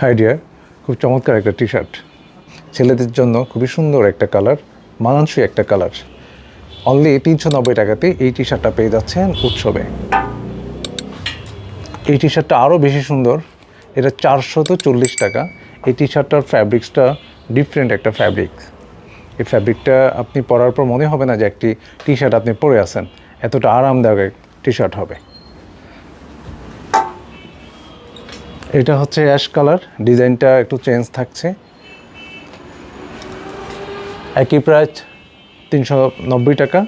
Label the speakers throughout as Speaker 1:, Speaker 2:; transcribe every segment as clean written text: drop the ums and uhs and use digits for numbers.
Speaker 1: High deer, খুব চমৎকার একটা টি শার্ট, ছেলেদের জন্য খুবই সুন্দর একটা কালার, মানানসই একটা কালার। অনলি 390 টাকাতে এই টি শার্টটা পেয়ে যাচ্ছেন উৎসবে। এই টি শার্টটা আরও বেশি সুন্দর, এটা 440 টাকা। এই টি শার্টটার ফ্যাব্রিক্সটা ডিফারেন্ট একটা ফ্যাব্রিক। এই ফ্যাব্রিকটা আপনি পরার পর মনে হবে না যে একটি টি শার্ট আপনি পরে আছেন, এতটা আরামদায়ক টি শার্ট হবে। এটা হচ্ছে অ্যাশ কালার, ডিজাইনটা একটু চেঞ্জ থাকছে। একই প্রাইস 390 টাকা।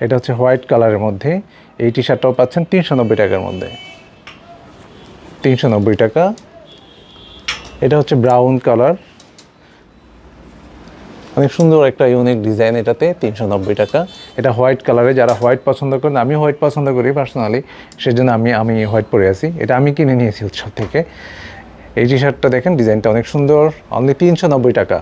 Speaker 1: এটা হচ্ছে হোয়াইট কালারের মধ্যে, এই টি শার্টটাও পাচ্ছেন 390 টাকার মধ্যে। 390 টাকা। এটা হচ্ছে ব্রাউন কালার, অনেক সুন্দর একটা ইউনিক ডিজাইন এটাতে, 390 টাকা। এটা হোয়াইট কালারে, যারা হোয়াইট পছন্দ করেন, আমি হোয়াইট পছন্দ করি পার্সোনালি, সেজন্য আমি হোয়াইট পরে আছি। এটা আমি কিনে নিয়েছি উৎসব থেকে। এই টি শার্টটা দেখেন, ডিজাইনটা অনেক সুন্দর, অনলি 390 টাকা।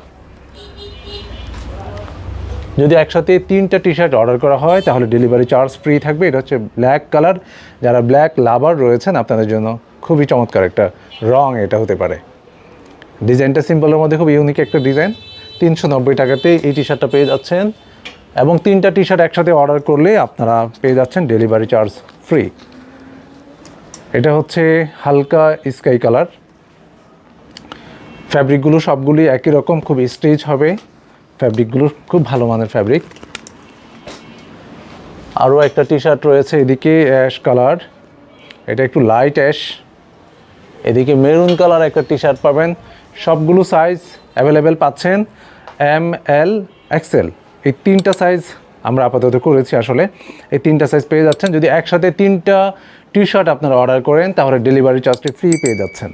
Speaker 1: যদি একসাথে 3টা টি শার্ট অর্ডার করা হয় তাহলে ডেলিভারি চার্জ ফ্রি থাকবে। এটা হচ্ছে ব্ল্যাক কালার, যারা ব্ল্যাক লাভার রয়েছেন আপনাদের জন্য খুবই চমৎকার একটা রং এটা হতে পারে। ডিজাইনটা সিম্পলের মধ্যে খুব ইউনিক একটা ডিজাইন। 390 টাকাতে এই টি শার্টটা পেয়ে যাচ্ছেন, এবং 3টা টি শার্ট একসাথে অর্ডার করলে আপনারা পেয়ে যাচ্ছেন ডেলিভারি চার্জ ফ্রি। এটা হচ্ছে হালকা স্কাই কালার, ফ্যাব্রিকগুলো সবগুলি একই রকম, খুব স্টেজ হবে, ফ্যাব্রিকগুলো খুব ভালো মানের ফ্যাব্রিক। আরও একটা টি শার্ট রয়েছে এদিকে, অ্যাশ কালার, এটা একটু লাইট অ্যাশ। এদিকে মেরুন কালার একটা টি শার্ট পাবেন। সবগুলো সাইজ অ্যাভেলেবেল পাচ্ছেন, এম, এল, এক্সেল, এই 3টা সাইজ আমরা আপাতত করেছি। আসলে এই 3টা সাইজ পেয়ে যাচ্ছেন। যদি একসাথে 3টা টি শার্ট আপনারা অর্ডার করেন তাহলে ডেলিভারি চার্জটি ফ্রি পেয়ে যাচ্ছেন।